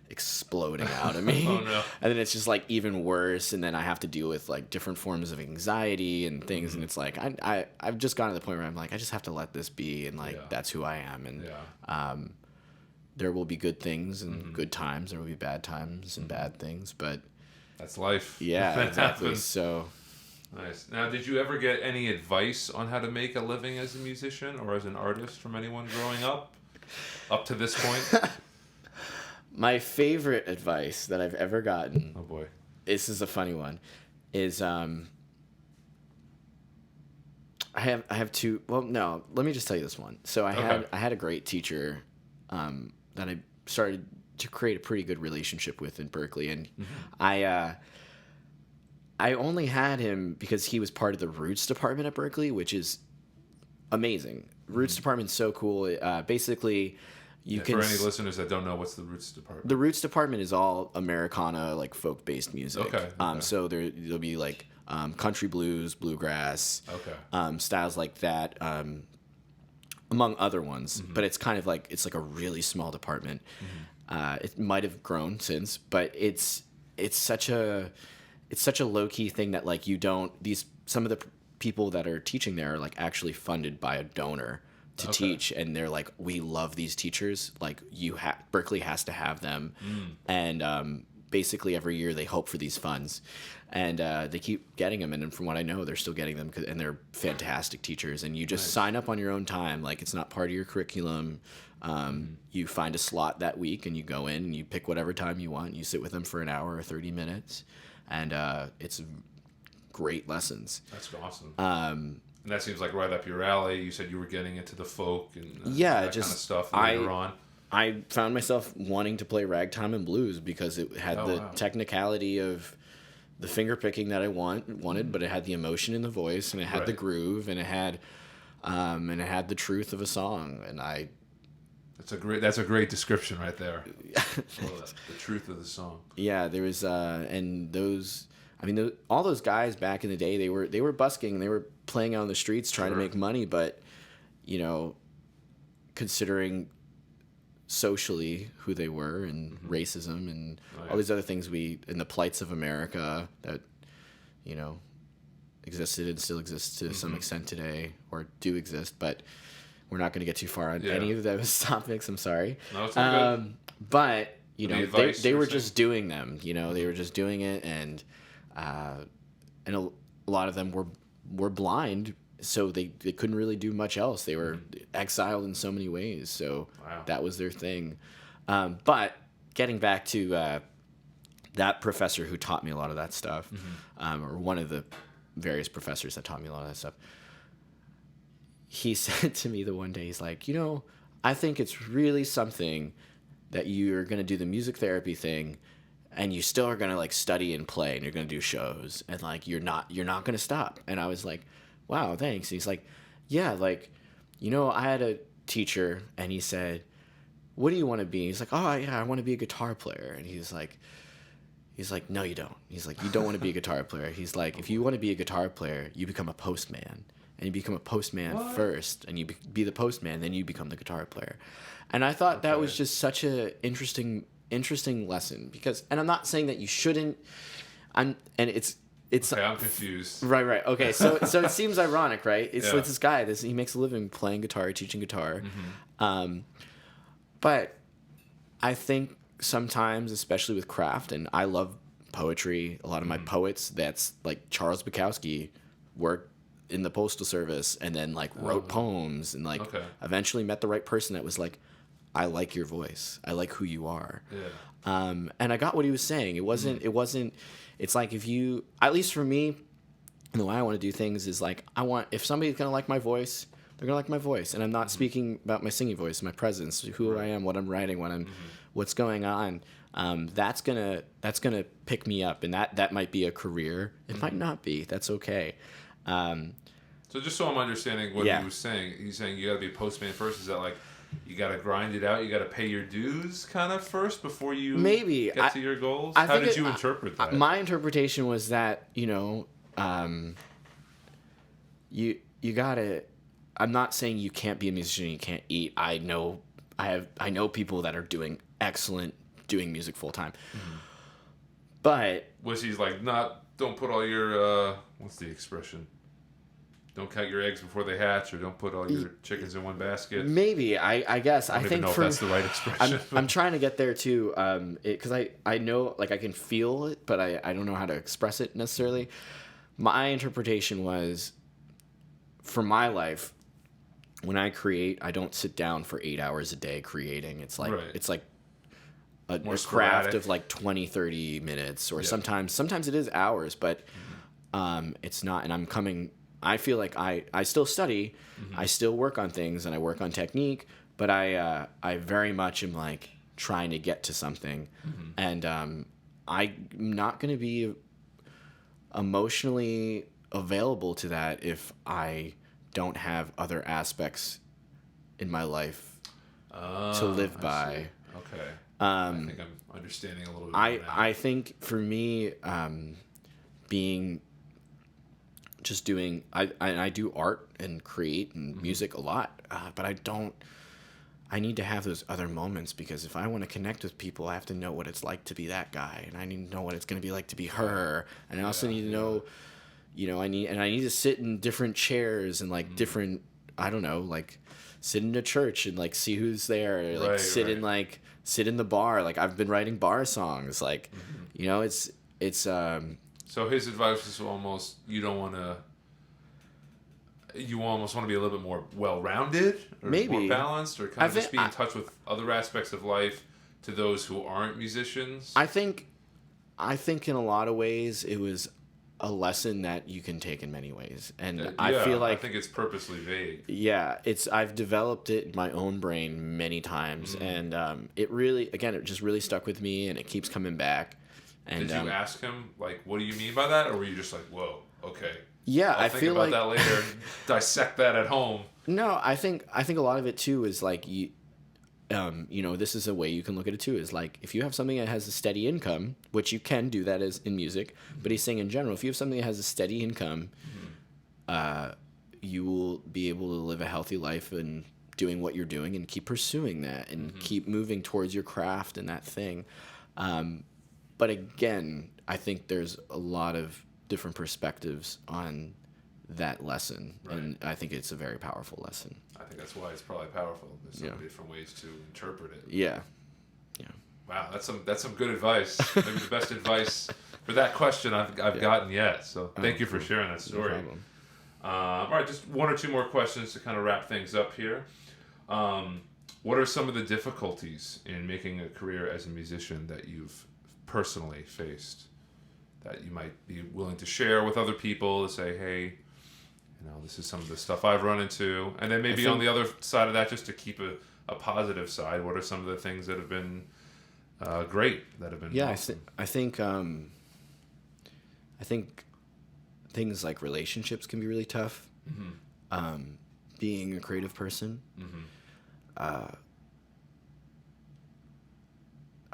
exploding out of me. Oh no. And then it's just like even worse, and then I have to deal with like different forms of anxiety and things, and it's like I've just gotten to the point where I'm like, I just have to let this be, and like that's who I am. And there will be good things and good times, there will be bad times and bad things, but that's life. Yeah, exactly. So nice. Now, did you ever get any advice on how to make a living as a musician or as an artist from anyone growing up to this point? My favorite advice that I've ever gotten. Oh boy. This is a funny one. Is I have two. Well, no. Let me just tell you this one. So I had a great teacher that I started to create a pretty good relationship with in Berkeley, and I only had him because he was part of the Roots department at Berkeley, which is amazing. Roots department's so cool. Basically, for any listeners that don't know, what's the Roots department? The Roots department is all Americana, like folk-based music. Okay. So there'll be like country blues, bluegrass, styles like that, among other ones. But it's kind of like it's like a really small department. It might have grown since, but it's such a low-key thing that like some of the people that are teaching there are like actually funded by a donor to teach, and they're like, we love these teachers, like Berkeley has to have them. And basically every year they hope for these funds, and they keep getting them, and from what I know they're still getting them, and they're fantastic teachers, and you just sign up on your own time, like it's not part of your curriculum. You find a slot that week and you go in and you pick whatever time you want. You sit with them for an hour or 30 minutes, and it's great lessons. That's awesome. And that seems like right up your alley. You said you were getting into the folk and that kind of stuff later on. I found myself wanting to play ragtime and blues because it had technicality of the finger picking that I wanted, but it had the emotion in the voice, and it had the groove, and it had the truth of a song. And that's a great description right there. The truth of the song. Yeah, there was and those. I mean, all those guys back in the day, they were busking, they were playing out on the streets trying to make money, but considering socially who they were, and racism and all these other things and the plights of America that existed and still exist to some extent today, or do exist, but we're not going to get too far on any of those topics. I'm sorry. No, it's all good. But they were just doing them. They were just doing it, and a lot of them were blind, so they couldn't really do much else. They were exiled in so many ways, so that was their thing. But getting back to that professor who taught me a lot of that stuff, or one of the various professors that taught me a lot of that stuff, he said to me the one day, he's like, I think it's really something that you're going to do the music therapy thing, and you still are going to study and play, and you're going to do shows, and you're not going to stop. And I was like, wow, thanks. And he's like, yeah, I had a teacher, and he said, what do you want to be? He's like, oh yeah, I want to be a guitar player. And he's like, no, you don't. He's like, you don't want to be a guitar player. He's like, if you want to be a guitar player, you become a postman. And you become a postman first, and you be the postman, then you become the guitar player. And I thought that was just such a interesting lesson, because, and I'm not saying that you shouldn't, I'm confused. Right. Okay. So it seems ironic, right? It's like this guy, he makes a living playing guitar, teaching guitar. But I think sometimes, especially with craft, and I love poetry, a lot of my poets, that's like Charles Bukowski, worked in the postal service and then wrote poems, and eventually met the right person that was like, I like your voice, I like who you are. And I got what he was saying. It wasn't it's like, if you, at least for me, the way I want to do things is if somebody's gonna like my voice, they're gonna like my voice. And I'm not speaking about my singing voice, my presence, who I am, what I'm writing, what's going on. That's gonna pick me up, and that might be a career. It might not be. That's okay. So just so I'm understanding what he was saying, he's saying you got to be a postman first. Is that you got to grind it out, you got to pay your dues kind of first before you get to your goals? How did you interpret that? My interpretation was that, you got to, I'm not saying you can't be a musician, you can't eat. I know people that are doing music full time. But was he don't put all your what's the expression? Don't count your eggs before they hatch, or don't put all your chickens in one basket. Maybe I guess I don't even know if that's the right expression. I'm trying to get there too, because I know I can feel it, but I don't know how to express it necessarily. My interpretation was, for my life, when I create, I don't sit down for 8 hours a day creating. It's it's like a craft of 20, 30 minutes, or sometimes it is hours, but it's not. And I feel like I still study, I still work on things, and I work on technique, but I very much am trying to get to something, and I'm not going to be emotionally available to that if I don't have other aspects in my life to live by. Okay. I think I'm understanding a little bit more now. I think for me, being just doing, I do art and create and music a lot, but I need to have those other moments, because if I want to connect with people, I have to know what it's like to be that guy, and I need to know what it's going to be like to be her, and I also need to know, I need to sit in different chairs and different, I don't know, sit in a church and see who's there, sit in the bar. I've been writing bar songs, it's So his advice is almost, you don't want to, you almost want to be a little bit more well-rounded, or maybe more balanced, or kind of just be in touch with other aspects of life to those who aren't musicians? I think in a lot of ways it was a lesson that you can take in many ways, and I feel like I think it's purposely vague. Yeah, I've developed it in my own brain many times, and it really, again, it just really stuck with me, and it keeps coming back. And did you ask him, like, what do you mean by that, or were you just like, whoa, okay? Yeah, I'll think about that later. Dissect that at home. No, I think a lot of it too is like you know, this is a way you can look at it too. Is like if you have something that has a steady income, which you can do that as in music, but he's saying in general, if you have something that has a steady income, you will be able to live a healthy life and doing what you're doing and keep pursuing that and keep moving towards your craft and that thing. But again, I think there's a lot of different perspectives on that lesson, and I think it's a very powerful lesson. I think that's why it's probably powerful. There's so many different ways to interpret it. Yeah. Wow, that's some good advice. Maybe the best advice for that question I've gotten yet. So thank you for sharing that story. No problem. All right, just one or two more questions to kind of wrap things up here. What are some of the difficulties in making a career as a musician that you've personally faced that you might be willing to share with other people to say, hey, you know, this is some of the stuff I've run into? And then maybe on the other side of that, just to keep a positive side, what are some of the things that have been great, that have been awesome? I think things like relationships can be really tough. Being a creative person. I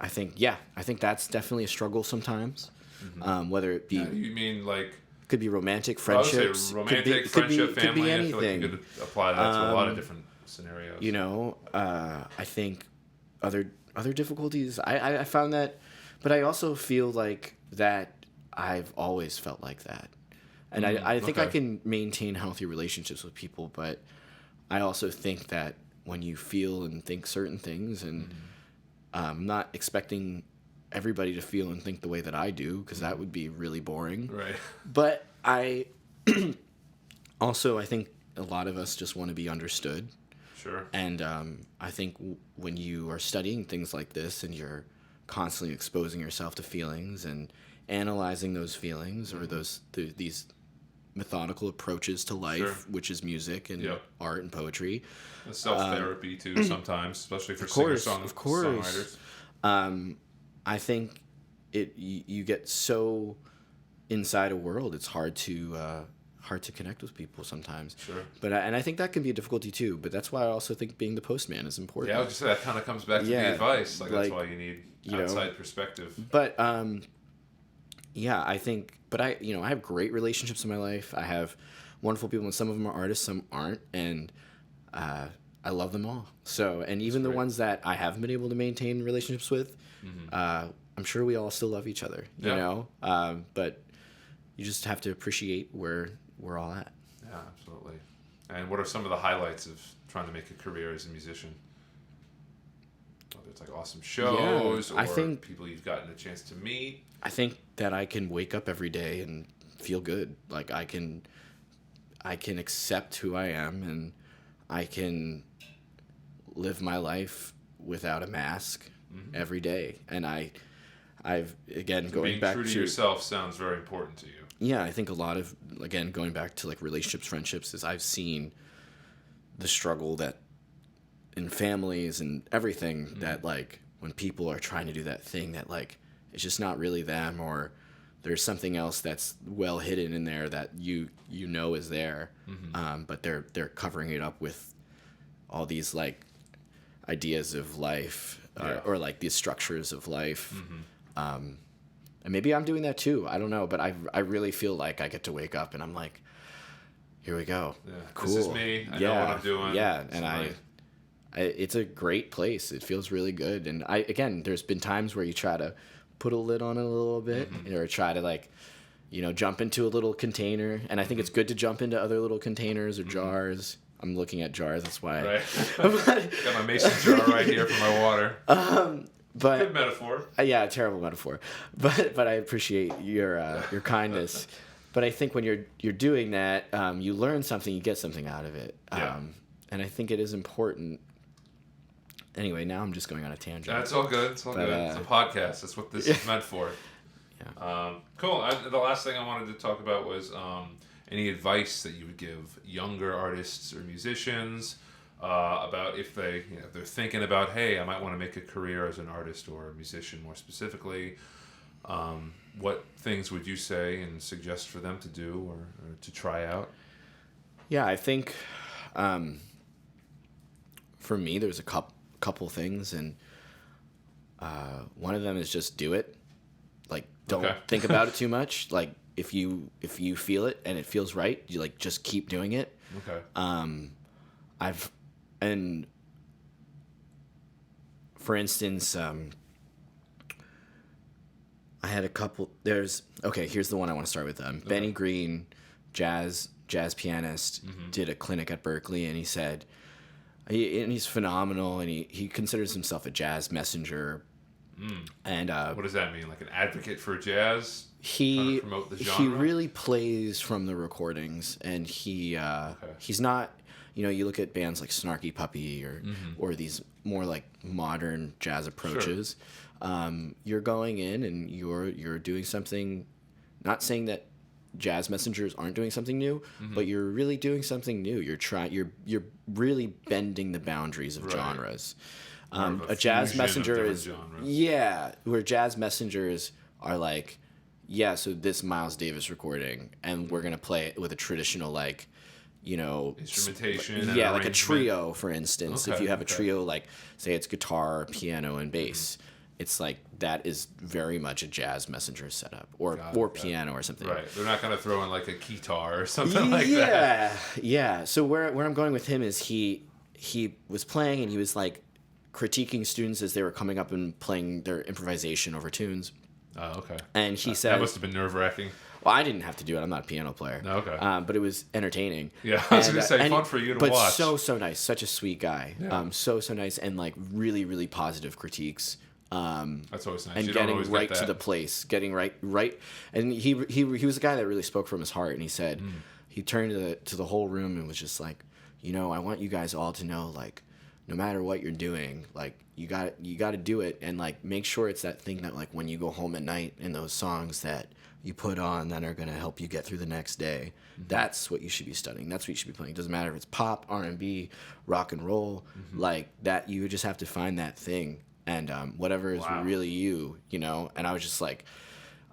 think that's definitely a struggle sometimes. Whether it be, you mean like, could be romantic friendships, friendship, family. Could be anything. I feel like you could apply that to a lot of different scenarios. You know, I think other difficulties. I found that, but I also feel like that I've always felt like that, and I think I can maintain healthy relationships with people, but I also think that when you feel and think certain things, and I'm not expecting everybody to feel and think the way that I do, because that would be really boring. Right. But I also, I think a lot of us just want to be understood. Sure. And I think when you are studying things like this and you're constantly exposing yourself to feelings and analyzing those feelings or these methodical approaches to life, which is music and art and poetry. Self-therapy too sometimes, especially for songwriters. I think you get so inside a world, it's hard to connect with people sometimes. Sure. But I think that can be a difficulty too. But that's why I also think being the postman is important. Yeah, I was just say that kind of comes back to the advice. Like that's why you need outside perspective. But I think. But I have great relationships in my life. I have wonderful people, and some of them are artists, some aren't, and I love them all. So, and even the ones that I haven't been able to maintain relationships with, I'm sure we all still love each other. You know, but you just have to appreciate where we're all at. Yeah, absolutely. And what are some of the highlights of trying to make a career as a musician? Whether it's like awesome shows or people you've gotten a chance to meet. I think that I can wake up every day and feel good. Like I can accept who I am, and I can live my life without a mask every day. And I've again, going being back true to yourself sounds very important to you. Yeah, I think a lot of, again, going back to like relationships, friendships, is I've seen the struggle that in families and everything that like when people are trying to do that thing that like it's just not really them, or there's something else that's well hidden in there that you know is there, but they're covering it up with all these like ideas of life or like these structures of life. And maybe I'm doing that too. I don't know, but I really feel like I get to wake up and I'm like, here we go. Yeah. Cool. This is me. I know what I'm doing. Yeah, and it's a great place. It feels really good. And there's been times where you try to put a lid on it a little bit, or try to like, jump into a little container. And I think it's good to jump into other little containers or jars. I'm looking at jars. That's why. Right. Got my mason jar right here for my water. But good metaphor. Yeah, terrible metaphor. But I appreciate your kindness. But I think when you're doing that, you learn something, you get something out of it. Yeah. And I think it is important. Anyway, now I'm just going on a tangent. That's all good. It's all good. It's a podcast. That's what this is meant for. Yeah. Cool. The last thing I wanted to talk about was any advice that you would give younger artists or musicians about if they're thinking about, hey, I might want to make a career as an artist or a musician more specifically. What things would you say and suggest for them to do or to try out? Yeah, I think for me, there's a couple things, and one of them is just do it. Like, don't think about it too much. Like, if you feel it and it feels right, you just keep doing it. Okay. For instance, I had a couple. Here's the one I want to start with. Benny Green, jazz pianist, did a clinic at Berkeley, and he said, he's phenomenal, and he considers himself a jazz messenger. And what does that mean? Like an advocate for jazz? He promote the genre? He really plays from the recordings, and he's not. You look at bands like Snarky Puppy or these more like modern jazz approaches. Sure. You're going in and you're doing something. Not saying that jazz messengers aren't doing something new, but you're really doing something new. You're really bending the boundaries of genres. A jazz messenger is genres. Where jazz messengers are like, so this Miles Davis recording, and we're gonna play it with a traditional instrumentation. Yeah, like a trio, for instance. If you have a trio, like say it's guitar, piano, and bass. It's like that is very much a jazz messenger setup, or piano or something. Right, they're not going to throw in like a guitar or something like that. Yeah. So where I'm going with him is he was playing and he was like critiquing students as they were coming up and playing their improvisation over tunes. Oh, okay. And he said that must have been nerve-wracking. Well, I didn't have to do it. I'm not a piano player. Okay. But it was entertaining. Yeah, I was going to say, fun for you to watch. But so nice. Such a sweet guy. Yeah. So nice, and like really, really positive critiques. That's always nice. And you getting right to the place, getting right. And he was a guy that really spoke from his heart. And he said, he turned to the whole room and was just like, I want you guys all to know, like, no matter what you're doing, like you got to do it, and like make sure it's that thing that like when you go home at night and those songs that you put on that are gonna help you get through the next day. That's what you should be studying. That's what you should be playing. It doesn't matter if it's pop, R&B, rock and roll, like that. You just have to find that thing. And whatever is really you, And I was just like,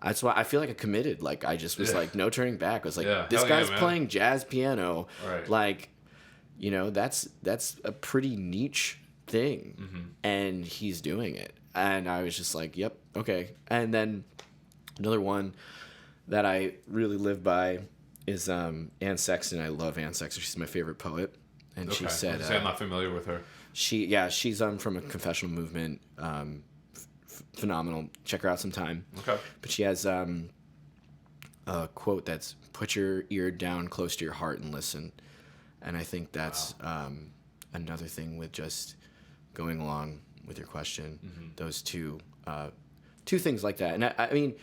that's why I feel like I committed. Like I just was like, no turning back. I was like, this guy's playing jazz piano. Right. Like, that's a pretty niche thing, and he's doing it. And I was just like, yep, okay. And then another one that I really live by is Anne Sexton. I love Anne Sexton. She's my favorite poet. And she said, I'm not familiar with her. She's from a confessional movement, phenomenal. Check her out sometime. Okay. But she has a quote that's, "Put your ear down close to your heart and listen," and I think that's another thing with just going along with your question. Those two things like that, and I mean,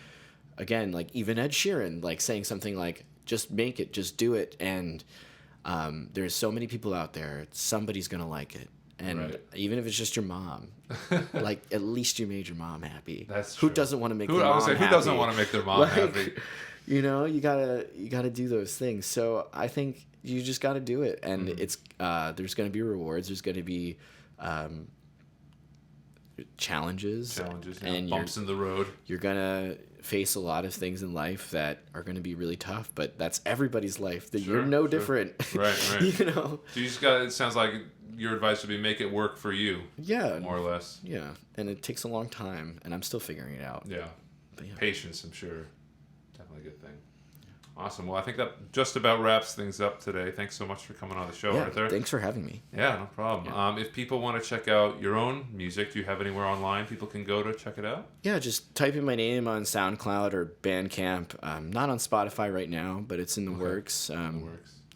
again, like even Ed Sheeran, like saying something like, "Just make it, just do it," and there's so many people out there. Somebody's gonna like it. And even if it's just your mom, like at least you made your mom happy. That's true. Who doesn't want to make their mom happy? Who doesn't want to make their mom happy? You gotta do those things. So I think you just gotta do it, and it's there's gonna be rewards. There's gonna be challenges, and bumps in the road. You're gonna face a lot of things in life that are gonna be really tough, but that's everybody's life. That you're no different. Right. So you just got. It sounds like your advice would be make it work for you. Yeah. More or less. Yeah, and it takes a long time, and I'm still figuring it out. Yeah. Patience, I'm sure. Definitely a good thing. Awesome. Well, I think that just about wraps things up today. Thanks so much for coming on the show, Arthur. Thanks for having me. Yeah, no problem. Yeah. If people want to check out your own music, do you have anywhere online people can go to check it out? Yeah, just type in my name on SoundCloud or Bandcamp. Not on Spotify right now, but it's in the works.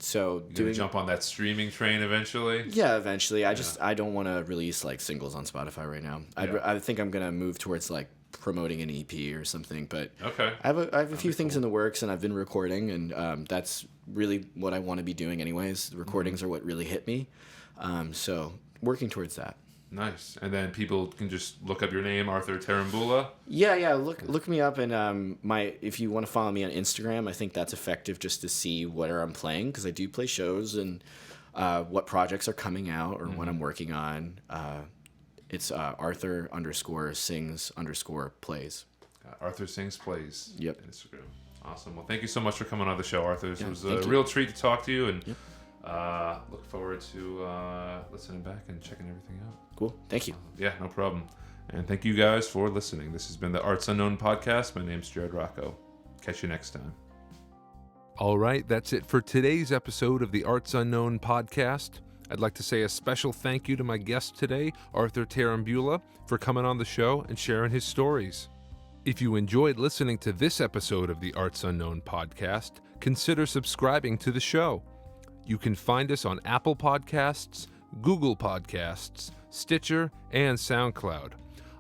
So you're gonna jump on that streaming train eventually? Yeah, eventually. I don't want to release like singles on Spotify right now. I think I'm gonna move towards like promoting an EP or something. But okay, I have a few things in the works, and I've been recording, and that's really what I want to be doing anyways. The recordings are what really hit me. So working towards that. Nice. And then people can just look up your name, Arthur Terembula. Yeah. Look me up, and if you want to follow me on Instagram, I think that's effective just to see where I'm playing, because I do play shows and what projects are coming out or what I'm working on. It's Arthur_sings_plays. Arthur Sings Plays. Yep. Instagram. Awesome. Well, thank you so much for coming on the show, Arthur. It was a you. real treat to talk to you, and look forward to listening back and checking everything out. Cool. Thank you. Yeah, no problem. And thank you guys for listening. This has been the Arts Unknown Podcast. My name's Jared Rocco. Catch you next time. All right, that's it for today's episode of the Arts Unknown Podcast. I'd like to say a special thank you to my guest today, Arthur Terembula, for coming on the show and sharing his stories. If you enjoyed listening to this episode of the Arts Unknown Podcast, consider subscribing to the show. You can find us on Apple Podcasts, Google Podcasts, Stitcher, and SoundCloud.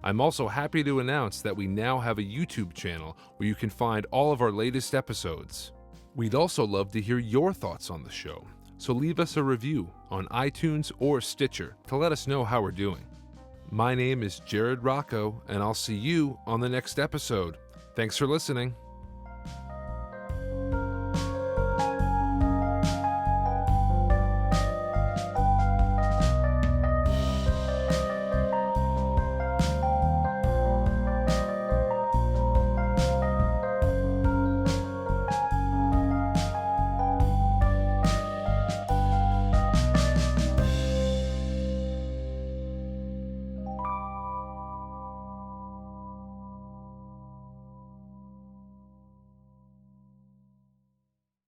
I'm also happy to announce that we now have a YouTube channel where you can find all of our latest episodes. We'd also love to hear your thoughts on the show, so leave us a review on iTunes or Stitcher to let us know how we're doing. My name is Jared Rocco, and I'll see you on the next episode. Thanks for listening.